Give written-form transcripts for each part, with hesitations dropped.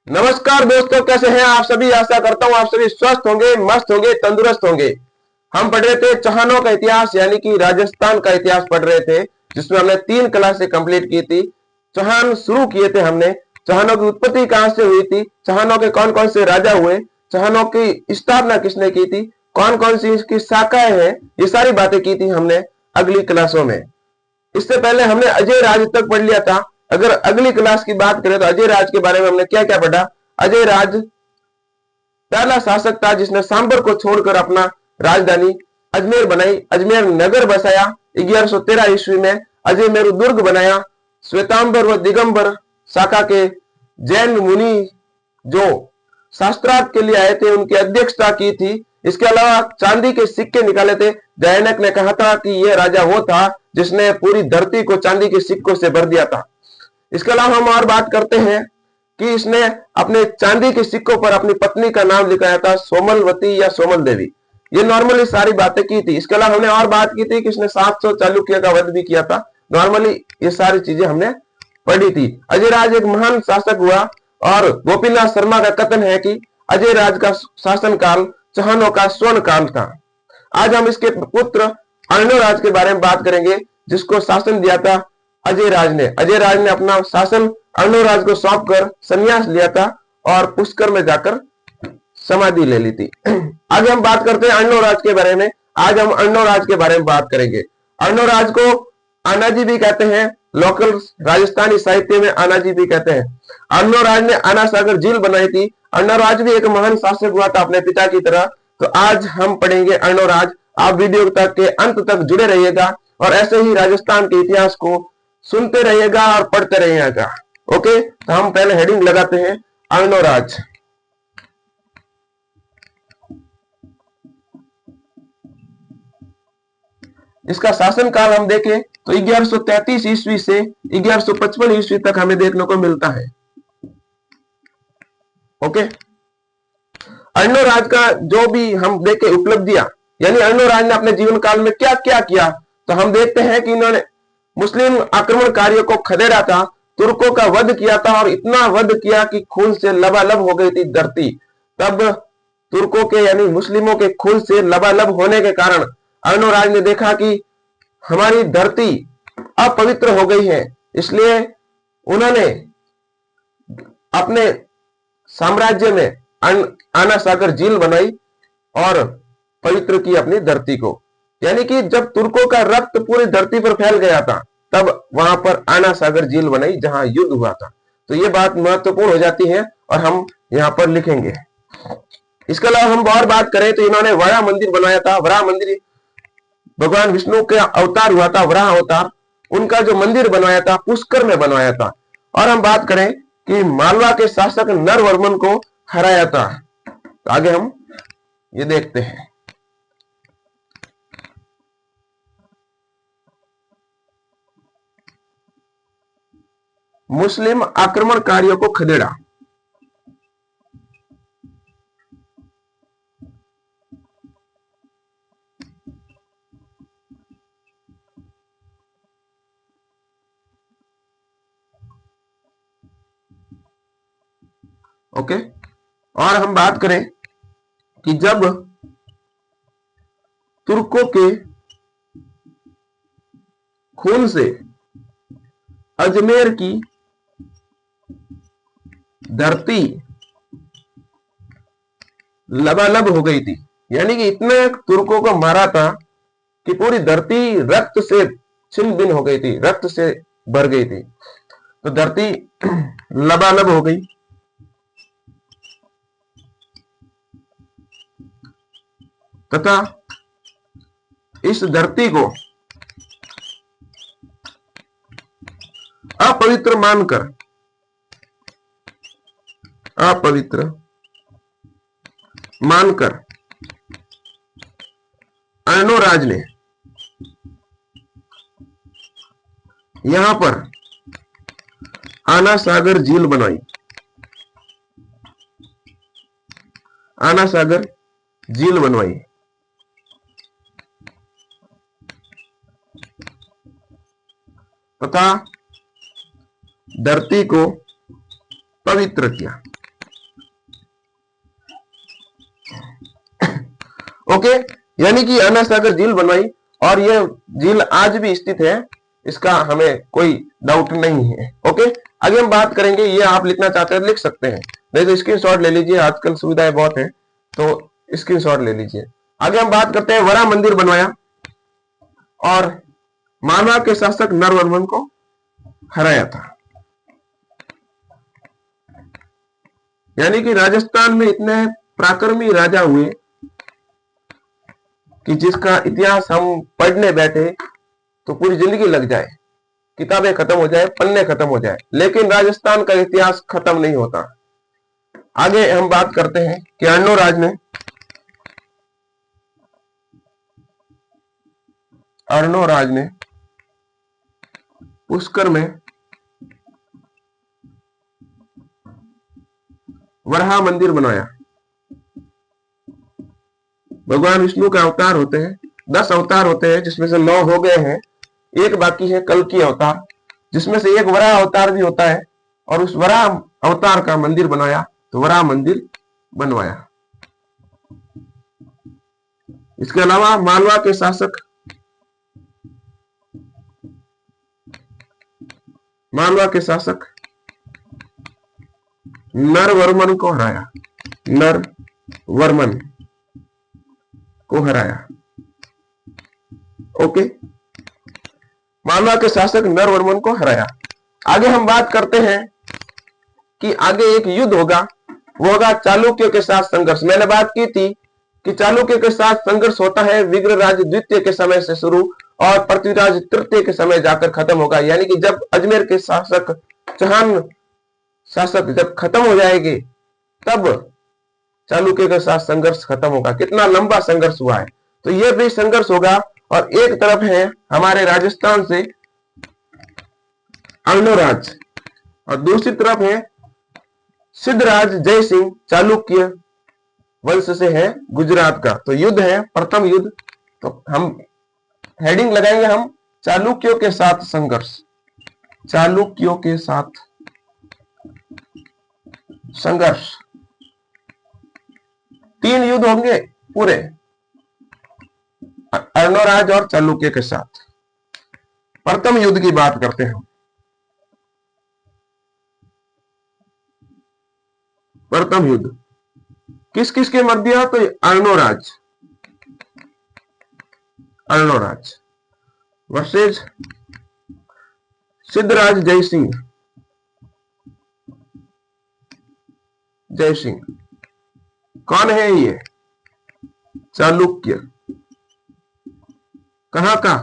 नमस्कार दोस्तों, कैसे हैं आप सभी। आशा करता हूं आप सभी स्वस्थ होंगे, मस्त होंगे, तंदुरुस्त होंगे। हम पढ़ रहे थे चौहानों का इतिहास, यानी कि राजस्थान का इतिहास पढ़ रहे थे, जिसमें हमने 3 क्लासें कंप्लीट की थी। चौहान शुरू किए थे हमने। चौहानों की उत्पत्ति कहां से हुई थी, चौहानों के कौन कौन से राजा हुए, चौहानों की स्थापना किसने की थी, कौन कौन सी इसकी शाखाएं हैं, ये सारी बातें की थी हमने अगली क्लासों में। इससे पहले हमने अजय राज तक पढ़ लिया था। अगर अगली क्लास की बात करें तो अजय राज के बारे में हमने क्या क्या पढ़ा। अजय राज पहला शासक था जिसने सांबर को छोड़कर अपना राजधानी अजमेर बनाई, अजमेर नगर बसाया। 1113 ईस्वी में अजय मेरु दुर्ग बनाया। श्वेतांबर व दिगंबर शाखा के जैन मुनि जो शास्त्रार्थ के लिए आए थे, उनकी अध्यक्षता की थी। इसके अलावा चांदी के सिक्के निकाले थे। जैनक ने कहा था कि यह राजा वो था जिसने पूरी धरती को चांदी के सिक्कों से भर दिया था। इसके अलावा हम और बात करते हैं कि इसने अपने चांदी के सिक्कों पर अपनी पत्नी का नाम लिखाया था, सोमलवती या सोमल देवी। ये नॉर्मली सारी बातें की थी। इसके अलावा हमने और बात की थी कि इसने 700 चालुक्य का वध भी किया था। नॉर्मली ये सारी चीजें हमने पढ़ी थी। अजयराज एक महान शासक हुआ और गोपीनाथ शर्मा का कथन है कि अजयराज का शासन काल चौहानों का स्वर्ण काल था। आज हम इसके पुत्र अर्णोराज के बारे में बात करेंगे, जिसको शासन दिया था अजयराज ने। अजयराज ने अपना शासन अर्णोराज को सौंप कर संन्यास लिया था और पुष्कर में जाकर समाधि ले ली थी। आगे हम बात करते हैं अर्णोराज के बारे में। आज हम अर्णोराज के बारे में बात करेंगे। अर्णोराज को आनाजी भी कहते हैं, लोकल राजस्थानी साहित्य में आनाजी भी कहते हैं। अर्णोराज ने आना सागर झील बनाई थी। अर्णोराज भी एक महान शासक हुआ था अपने पिता की तरह। तो आज हम पढ़ेंगे अर्णोराज। आप वीडियो तक के अंत तक जुड़े रहिएगा और ऐसे ही राजस्थान के इतिहास को सुनते रहिएगा और पढ़ते रहिएगा। ओके, तो हम पहले हेडिंग लगाते हैं अर्णोराज। इसका शासन काल हम देखें तो 1133 ईस्वी से 1155 ईस्वी तक हमें देखने को मिलता है। ओके, अर्णोराज का जो भी हम देखें उपलब्धियां, यानी अर्णोराज ने अपने जीवन काल में क्या क्या किया, तो हम देखते हैं कि इन्होंने मुस्लिम आक्रमणकारियों को खदेड़ा था, तुर्कों का वध किया था और इतना वध किया कि खून से लबालब हो गई थी धरती। तब तुर्कों के यानी मुस्लिमों के खून से लबालब होने के कारण अर्णोराज ने देखा कि हमारी धरती अपवित्र हो गई है, इसलिए उन्होंने अपने साम्राज्य में आना सागर झील बनाई और पवित्र की अपनी धरती को। यानी कि जब तुर्कों का रक्त पूरी धरती पर फैल गया था, तब वहां पर आना सागर झील बनाई जहां युद्ध हुआ था। तो ये बात महत्वपूर्ण हो जाती है और हम यहां पर लिखेंगे। इसके अलावा हम और बात करें तो इन्होंने वराह मंदिर बनाया था। वराह मंदिर भगवान विष्णु का अवतार हुआ था, वराह अवतार। उनका जो मंदिर बनवाया था पुष्कर में बनवाया था। और हम बात करें कि मालवा के शासक नरवर्मन को हराया था। तो आगे हम ये देखते हैं। मुस्लिम आक्रमणकारियों को खदेड़ा। ओके, और हम बात करें कि जब तुर्कों के खून से अजमेर की धरती लबालब हो गई थी, यानी कि इतने तुर्कों को मारा था कि पूरी धरती रक्त से छिन्न भिन्न हो गई थी, रक्त से भर गई थी। तो धरती लबालब हो गई तथा इस धरती को अपवित्र मानकर अर्णोराज ने यहां पर आना सागर झील बनवाई। आना सागर झील बनवाई तथा धरती को पवित्र किया। ओके, यानी कि अन्ना सागर झील बनवाई और यह झील आज भी स्थित है, इसका हमें कोई डाउट नहीं है। ओके, आगे हम बात करेंगे, ये आप लिखना चाहते हैं लिख सकते हैं, नहीं तो स्क्रीनशॉट ले लीजिए, आजकल सुविधाएं बहुत है तो स्क्रीनशॉट ले लीजिए। आगे हम बात करते हैं, वरा मंदिर बनवाया और मालवा के शासक नरवर्मन को हराया था। यानी कि राजस्थान में इतने पराक्रमी राजा हुए कि जिसका इतिहास हम पढ़ने बैठे तो पूरी जिंदगी लग जाए, किताबें खत्म हो जाए, पन्ने खत्म हो जाए, लेकिन राजस्थान का इतिहास खत्म नहीं होता। आगे हम बात करते हैं कि अर्णोराज ने पुष्कर में वराह मंदिर बनाया। भगवान विष्णु का अवतार होते हैं, 10 अवतार होते हैं, जिसमें से 9 हो गए हैं, एक बाकी है कल की अवतार, जिसमें से एक वराह अवतार भी होता है, और उस वराह अवतार का मंदिर बनाया, तो वराह मंदिर बनवाया। इसके अलावा मालवा के शासक नरवर्मन को हराया। ओके, मालवा के शासक नरवर्मन को हराया। आगे हम बात करते हैं कि आगे एक युद्ध होगा, वो होगा चालुक्यों के साथ संघर्ष। मैंने बात की थी कि चालुक्य के साथ संघर्ष होता है विग्रहराज द्वितीय के समय से शुरू और पृथ्वीराज तृतीय के समय जाकर खत्म होगा। यानी कि जब अजमेर के शासक चौहान शासक जब खत्म हो जाएंगे तब चालुक्य के साथ संघर्ष खत्म होगा। कितना लंबा संघर्ष हुआ है, तो यह भी संघर्ष होगा। और एक तरफ है हमारे राजस्थान से अर्णोराज और दूसरी तरफ है सिद्धराज जयसिंह, चालुक्य वंश से है, गुजरात का। तो युद्ध है, प्रथम युद्ध। तो हम हेडिंग लगाएंगे हम चालुक्यों के साथ संघर्ष, चालुक्यों के साथ संघर्ष। 3 युद्ध होंगे पूरे अर्णोराज और चालुक्य के साथ। प्रथम युद्ध की बात करते हैं। प्रथम युद्ध किस किस के मध्य? तो अर्णोराज वर्सेस सिद्धराज जयसिंह। कौन है ये? चालुक्य। कहां का?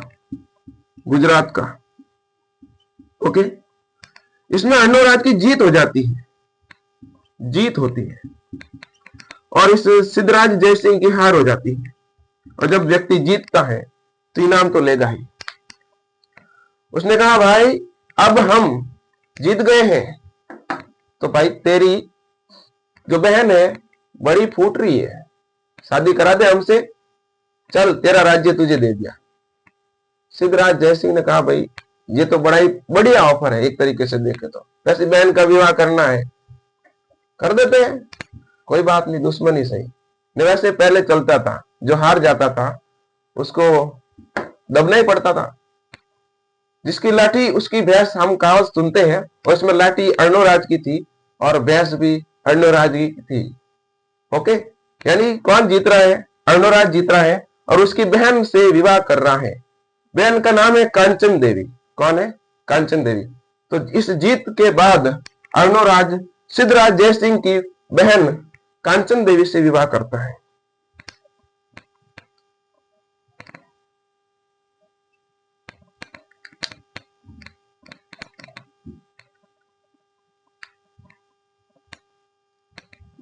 गुजरात का। ओके, इसमें अर्णोराज की जीत हो जाती है, जीत होती है, और इस सिद्धराज जयसिंह की हार हो जाती है। और जब व्यक्ति जीतता है तो इनाम तो लेगा ही। उसने कहा भाई अब हम जीत गए हैं, तो भाई तेरी जो बहन है बड़ी फूट रही है, शादी करा दे हमसे, चल तेरा राज्य तुझे दे दिया। सिद्धराज जयसिंह ने कहा भाई ये तो बड़ा ही बढ़िया ऑफर है, एक तरीके से देखे तो, वैसे बहन का विवाह करना है कर देते हैं, कोई बात नहीं, दुश्मनी सही। नहीं वैसे पहले चलता था, जो हार जाता था उसको दबना ही पड़ता था। जिसकी लाठी उसकी भैंस, हम कहावत सुनते हैं, और इसमें लाठी अर्णोराज की थी और भैंस भी अर्णोराज की थी। ओके, यानी कौन जीत रहा है? अर्णोराज जीत रहा है और उसकी बहन से विवाह कर रहा है। बहन का नाम है कांचन देवी। कौन है? कांचन देवी। तो इस जीत के बाद अर्णोराज सिद्धराज जयसिंह की बहन कांचन देवी से विवाह करता है।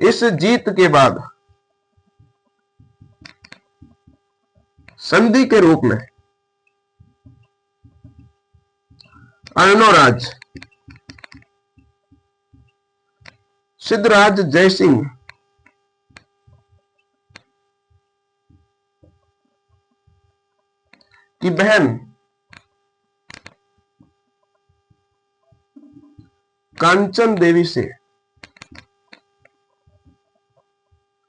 इस जीत के बाद संधि के रूप में अर्णोराज सिद्धराज जयसिंह की बहन कांचन देवी से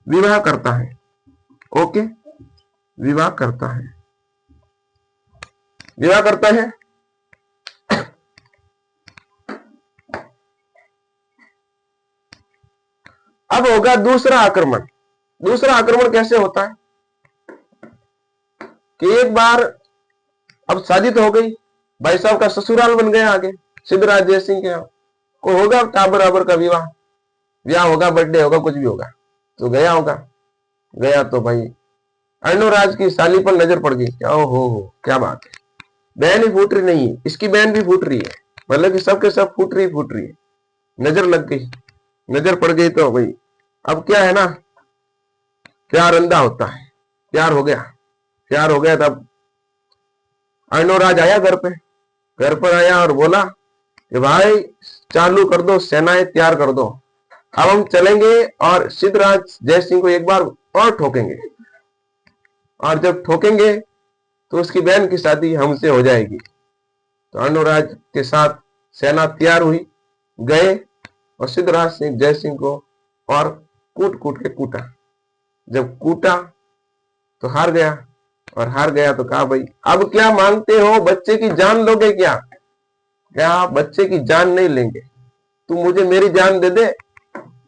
विवाह करता है। ओके, विवाह करता है, विवाह करता है। अब होगा दूसरा आक्रमण। दूसरा आक्रमण कैसे होता है कि एक बार अब शादी तो हो गई, भाई साहब का ससुराल बन गया आगे, सिद्धराज जयसिंह के यहाँ को होगा टाबर बराबर का विवाह, ब्याह होगा, बर्थडे होगा, कुछ भी होगा, तो गया होगा। गया तो भाई अर्णोराज की साली पर नजर पड़ गई। क्या हो क्या बात है, बहन ही फूट रही नहीं है, इसकी बहन भी फूट रही है, मतलब कि सबके सब फूट रही है। नजर लग गई, नजर पड़ गई तो भाई अब क्या है ना, प्यार अंधा होता है। प्यार हो गया, प्यार हो गया। तब अर्णोराज आया घर पर आया और बोला कि भाई चालू कर दो, सेनाएं तैयार कर दो, अब हम चलेंगे और सिद्धराज जयसिंह को एक बार और ठोकेंगे, और जब ठोकेंगे तो उसकी बहन की शादी हमसे हो जाएगी। तो अर्णोराज के साथ सेना तैयार हुई, गए और सिद्धराज सिंह जयसिंह को और कूट कूट के कूटा। जब कूटा तो हार गया, और हार गया तो कहा भाई अब क्या मांगते हो, बच्चे की जान लोगे क्या? क्या बच्चे की जान नहीं लेंगे, तू मुझे मेरी जान दे दे,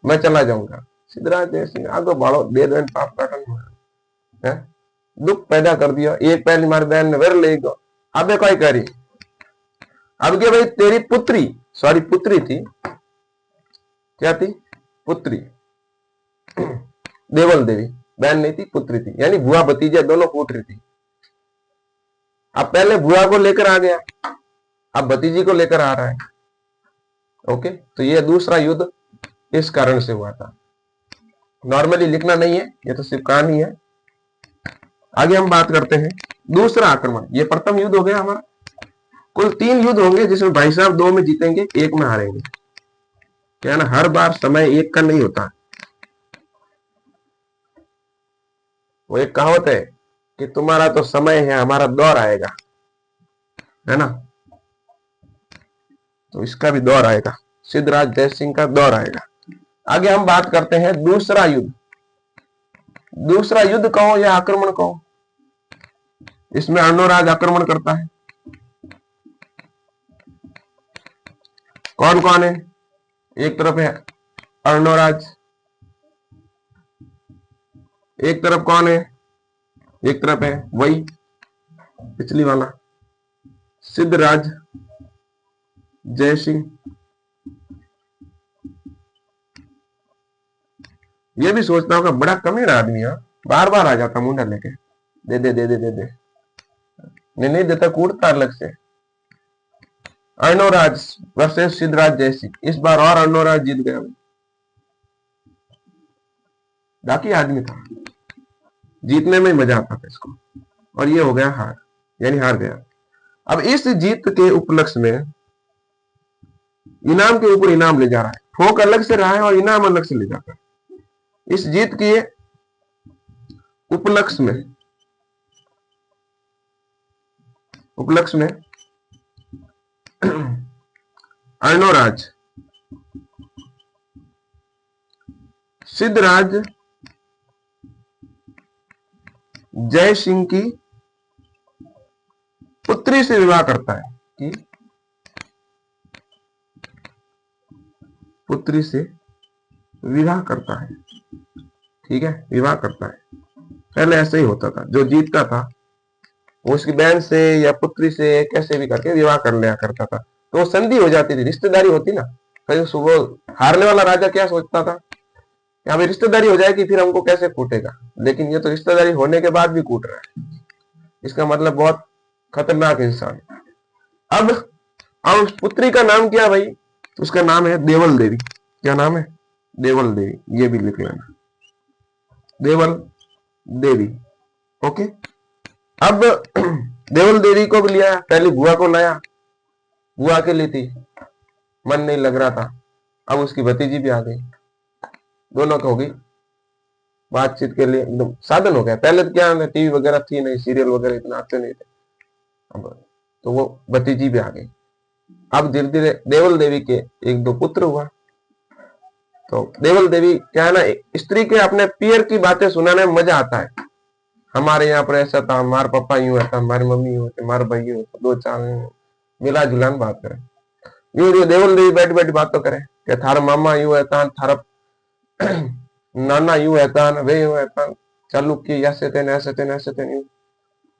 मैं चला जाऊंगा। सिद्धराज जयसिंह आगो बाड़ो दे दो, पाप का दुख पैदा कर दिया। एक पहली मारी बहन ने वर ले गो, अबे कोई करी, अब के भाई तेरी पुत्री, सॉरी पुत्री थी, क्या थी, पुत्री, देवल देवी, बहन नहीं थी, पुत्री थी, यानी बुआ भतीजे दोनों फूट रही थी। अब पहले बुआ को लेकर आ गया, अब भतीजी को लेकर आ रहा है। ओके, तो ये दूसरा युद्ध इस कारण से हुआ था। नॉर्मली लिखना नहीं है, ये तो सिर्फ कहानी है। आगे हम बात करते हैं दूसरा आक्रमण। ये प्रथम युद्ध हो गया हमारा। कुल 3 युद्ध होंगे, जिसमें भाई साहब 2 में जीतेंगे, 1 में हारेंगे। क्या ना, हर बार समय एक का नहीं होता। वो एक कहावत है कि तुम्हारा तो समय है, हमारा दौर आएगा, है ना। तो इसका भी दौर आएगा, सिद्धराज जयसिंह का दौर आएगा। आगे हम बात करते हैं दूसरा युद्ध। दूसरा युद्ध कहो या आक्रमण कहो, इसमें अर्णोराज आक्रमण करता है। कौन कौन है? एक तरफ है अर्णोराज, एक तरफ कौन है, एक तरफ है वही पिछली वाला सिद्धराज जयसिंह। ये भी सोचता हूँ कि बड़ा कमीना आदमी है, बार बार आ जाता मुंडा लेके, दे दे दे दे दे दे, नहीं देता, कूटता अलग से। अर्णोराज वर्सेस सिद्धराज जयसिंह, इस बार और अर्णोराज जीत गया। बाकी आदमी था, जीतने में मजा आता था इसको, और ये हो गया हार, यानी हार गया। अब इस जीत के उपलक्ष्य में इनाम के ऊपर इनाम ले जा रहा है, ठोक अलग से रहा है और इनाम अलग से ले जाता है। इस जीत के उपलक्ष्य में अर्णोराज सिद्धराज जयसिंह की पुत्री से विवाह करता है, कि पुत्री से विवाह करता है। ठीक है, विवाह करता है। पहले ऐसे ही होता था, जो जीतता था वो उसकी बहन से या पुत्री से कैसे भी करके विवाह कर लिया करता था, तो वो संधि हो जाती थी, रिश्तेदारी होती ना। कहीं सुबह हारने वाला राजा क्या सोचता था कि हमें रिश्तेदारी हो जाएगी, फिर हमको कैसे कूटेगा, लेकिन ये तो रिश्तेदारी होने के बाद भी कूट रहा है, इसका मतलब बहुत खतरनाक इंसान। अब उस पुत्री का नाम क्या भाई, उसका नाम है देवल देवी। क्या नाम है? देवल देवी, ये भी लिख लेना, देवल देवी। ओके, अब देवल देवी को भी लिया, पहले बुआ को लाया, बुआ के लिए थी, मन नहीं लग रहा था। अब उसकी भतीजी भी आ गई, दोनों को हो गई बातचीत के लिए, एकदम साधन हो गया। पहले तो क्या टीवी वगैरह थी नहीं, सीरियल वगैरह इतना आते नहीं थे, अब तो वो भतीजी भी आ गई। अब धीरे धीरे देवल देवी के 1-2 पुत्र हुआ। तो देवल देवी क्या है ना, स्त्री के अपने पियर की बातें सुनाने में मजा आता है, हमारे यहाँ पर ऐसा था, हमारे पापा यूं था, हमारी मम्मी यूं थे, हमारे भाई यूं था, दो चार मिला जुलान बात करें। यूं देवल देवी बैठ बैठ बात तो करे कि थारा मामा यूं था, थारा नाना यूं था, वे यूं था, चालू की ऐसे थे ऐसे थे ऐसे थे।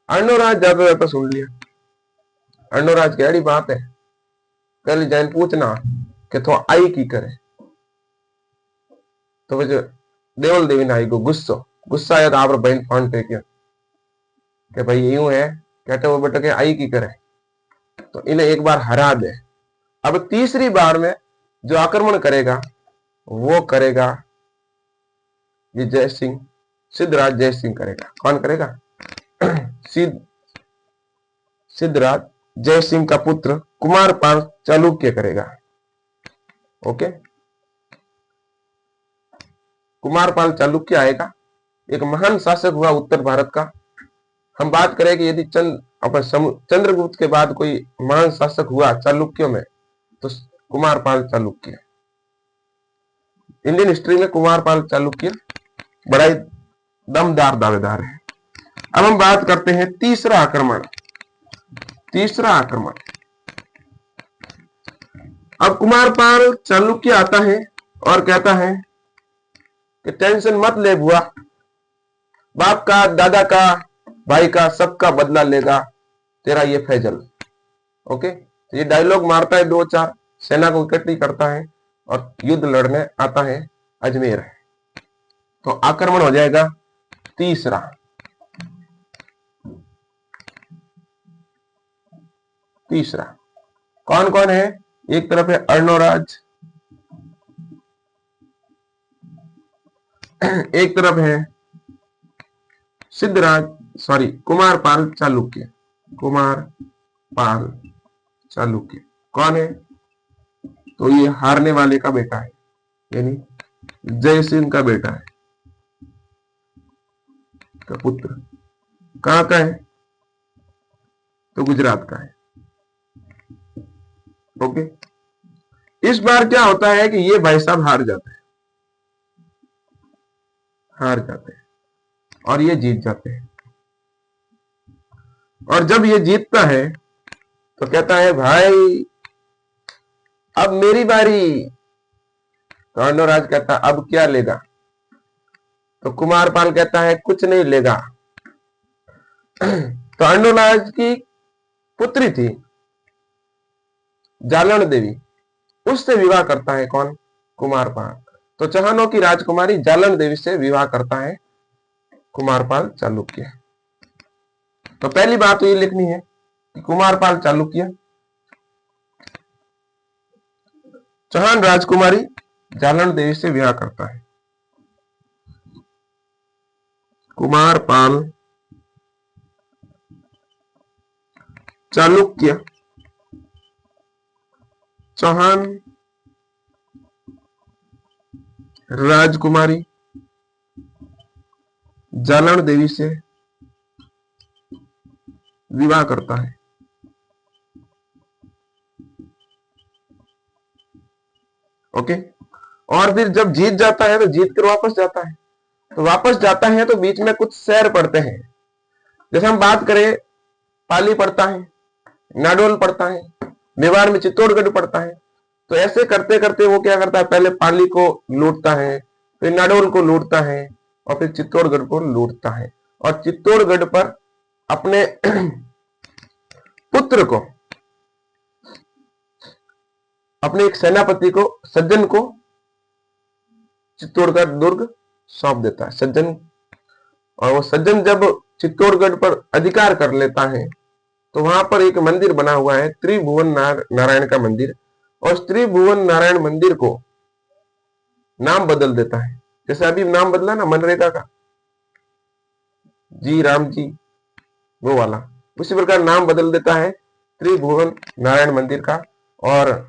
अर्णोराज जाता जाता सुन लिया। अर्णोराज की बात है, कल जैन पूछना कि तो आई की करे। तो वह देवल देवी ने आई को गुस्सा आया, तो आप बहन फान टेकिया कि भाई यूं है, कहते वो बेटा के आई की करे, तो इन्हें एक बार हरा दे। अब तीसरी बार में जो आक्रमण करेगा वो करेगा ये जय सिंह, सिद्धराज जय सिंह करेगा। कौन करेगा? सिद्धराज जय सिंह का पुत्र कुमारपाल चालुक्य करेगा। ओके, कुमारपाल चालुक्य आएगा, एक महान शासक हुआ उत्तर भारत का। हम बात करें कि यदि चंद्रगुप्त के बाद कोई महान शासक हुआ चालुक्यों में तो कुमारपाल चालुक्य। इंडियन हिस्ट्री में कुमारपाल चालुक्य बड़ा ही दमदार दावेदार है। अब हम बात करते हैं तीसरा आक्रमण। अब कुमारपाल चालुक्य आता है और कहता है कि टेंशन मत ले बुआ, बाप का, दादा का, भाई का, सबका बदला लेगा तेरा ये फैजल। ओके, तो ये डायलॉग मारता है, दो चार सेना को इकट्ठी करता है और युद्ध लड़ने आता है अजमेर। तो आक्रमण हो जाएगा तीसरा। कौन कौन है? एक तरफ है अर्णोराज, एक तरफ है कुमारपाल चालुक्य। कौन है? तो ये हारने वाले का बेटा है, यानी जय सिंह का बेटा है, का पुत्र। कहां का है? तो गुजरात का है। ओके, इस बार क्या होता है कि ये भाई साहब हार जाते हैं और ये जीत जाते हैं। और जब ये जीतता है तो कहता है भाई अब मेरी बारी। तो अर्णोराज कहता अब क्या लेगा? तो कुमारपाल कहता है कुछ नहीं लेगा। तो अर्णोराज की पुत्री थी जालन देवी, उससे विवाह करता है कौन? कुमारपाल। तो चौहानों की राजकुमारी जालन देवी से विवाह करता है कुमारपाल चालुक्य। तो पहली बात तो ये लिखनी है कि कुमारपाल चालुक्य चौहान राजकुमारी जालन देवी से विवाह करता है। कुमारपाल चालुक्य चौहान राजकुमारी जालन देवी से विवाह करता है। ओके, और फिर जब जीत जाता है तो जीत कर वापस जाता है। तो वापस जाता है तो बीच में कुछ शहर पड़ते हैं। जैसे हम बात करें, पाली पड़ता है, नाडोल पड़ता है, मेवाड़ में चित्तौड़गढ़ पड़ता है। तो ऐसे करते करते वो क्या करता है, पहले पाली को लूटता है, फिर नाडोल को लूटता है और फिर चित्तौड़गढ़ को लूटता है। और चित्तौड़गढ़ पर अपने पुत्र को, अपने एक सेनापति को, सज्जन को चित्तौड़गढ़ दुर्ग सौंप देता है सज्जन। और वो सज्जन जब चित्तौड़गढ़ पर अधिकार कर लेता है तो वहां पर एक मंदिर बना हुआ है, त्रिभुवन नारायण का मंदिर। और त्रिभुवन नारायण मंदिर को नाम बदल देता है। जैसे अभी नाम बदला ना मनरेगा का, जी राम जी वो वाला, उसी प्रकार नाम बदल देता है त्रिभुवन नारायण मंदिर का और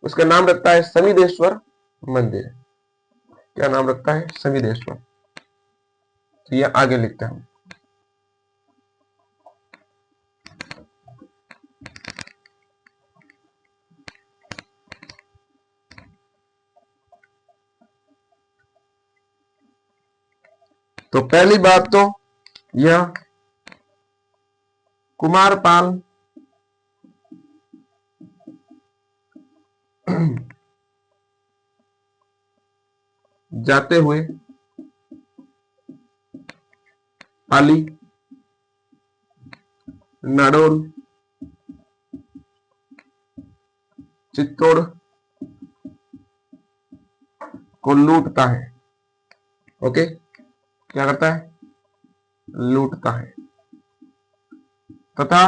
उसका नाम रखता है समिदेश्वर मंदिर। क्या नाम रखता है? समिदेश्वर। तो ये आगे लिखते हैं। तो पहली बात तो यह कुमारपाल जाते हुए पाली, नाडोल, चित्तौड़ को लूटता है। ओके, क्या करता है? लूटता है। तथा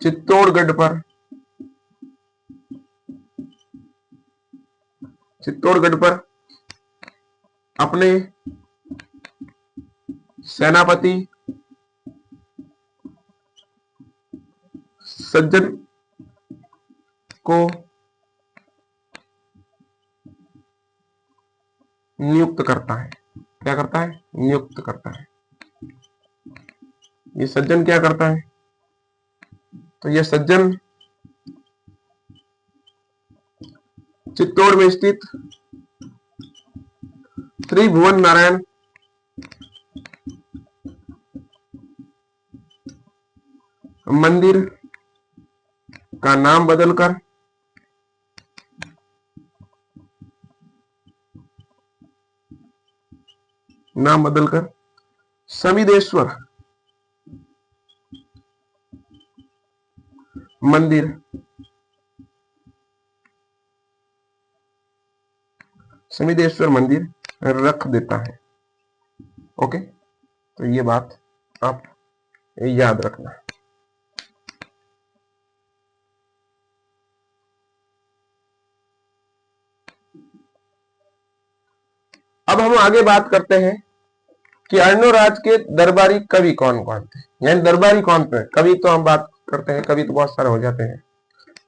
चित्तौड़गढ़ पर अपने सेनापति सज्जन को नियुक्त करता है। क्या करता है? नियुक्त करता है। ये सज्जन क्या करता है? तो यह सज्जन चित्तौड़ में स्थित त्रिभुवन नारायण मंदिर का नाम बदलकर समिदेश्वर मंदिर रख देता है। ओके, तो ये बात आप याद रखना। अब हम आगे बात करते हैं कि अर्णोराज के दरबारी कवि कौन कौन थे, यानी दरबारी कौन थे। कवि तो हम बात करते हैं, कवि तो बहुत सारे हो जाते हैं।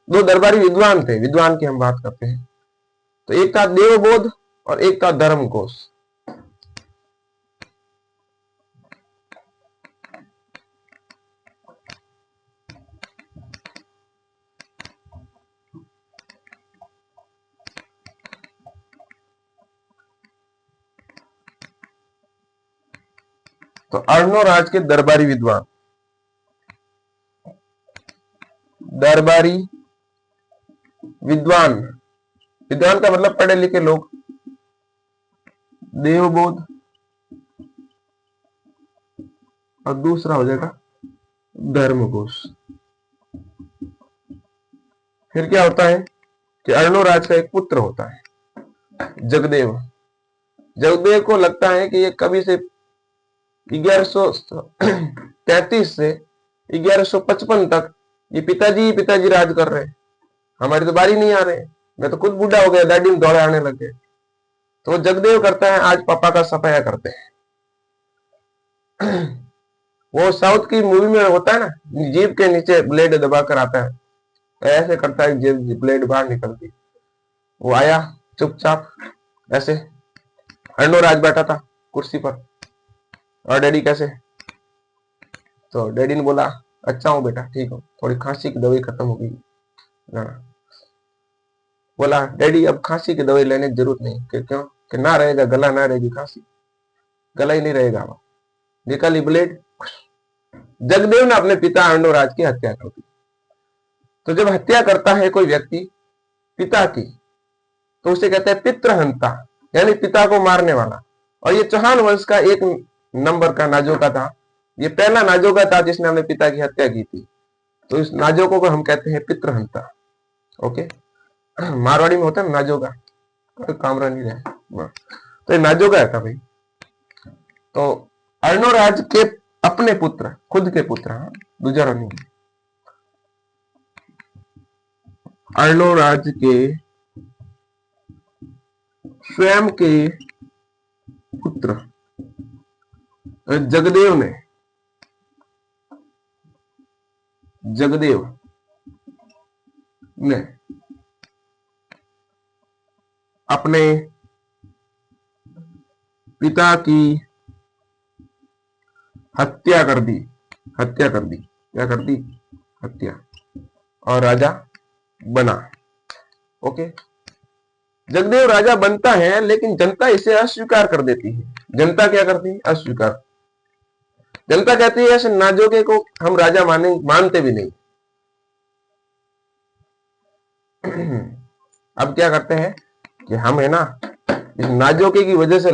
दो दरबारी विद्वान थे, विद्वान की हम बात करते हैं। तो एक था देवबोध और एक था धर्मघोष। तो अर्णोराज के दरबारी विद्वान, विद्वान का मतलब पढ़े लिखे लोग, देवबोध और दूसरा हो जाएगा धर्मघोष। फिर क्या होता है कि अर्णोराज का एक पुत्र होता है जगदेव। जगदेव को लगता है कि ये कभी से 1133 से 1155 तक ये पिताजी राज कर रहे हैं, हमारी तो बारी नहीं आ रहे, मैं तो खुद बूढ़ा हो गया, दाढ़ी में दौड़े आने लगे। तो जगदेव करता है आज पापा का सफाया करते हैं। वो साउथ की मूवी में होता है ना, जीभ के नीचे ब्लेड दबाकर आता है, ऐसे करता है, जीभ ब्लेड बाहर निकलती। वो आया चुपचाप ऐसे, अर्णोराज बैठा था कुर्सी पर, और डैडी कैसे? तो डैडी ने बोला अच्छा हूं बेटा, ठीक हूं, थोड़ी खांसी की दवाई खत्म हो गई। बोला डैडी अब खांसी की दवाई लेने की जरूरत नहीं, क्यों? कि ना रहेगा गला, ना रहेगी खांसी, गला ही नहीं रहेगा। निकाली ब्लेड। जगदेव ने अपने पिता अर्णोराज की हत्या कर दी। तो जब हत्या करता है कोई व्यक्ति पिता की, तो उसे कहते हैं पितृहंता, यानी पिता को मारने वाला। और ये चौहान वंश का एक नंबर का नाजोका था, ये पहला नाजोका था जिसने अपने पिता की हत्या की थी। तो इस नाजोको को हम कहते हैं पितृहंता। ओके, मारवाड़ी में होता है नाजोका, कामरा नहीं रहे, तो ये नाजोका था भाई। तो अर्णोराज के अपने पुत्र, खुद के पुत्र, दूसरा नहीं, अर्णोराज के स्वयं के पुत्र जगदेव ने अपने पिता की हत्या कर दी। क्या कर दी? हत्या, और राजा बना। ओके, जगदेव राजा बनता है, लेकिन जनता इसे अस्वीकार कर देती है। जनता क्या करती है? अस्वीकार। जनता कहती है ऐसे नाजोके को हम राजा मानते भी नहीं। अब क्या करते हैं कि हम है ना इस नाजोके की वजह से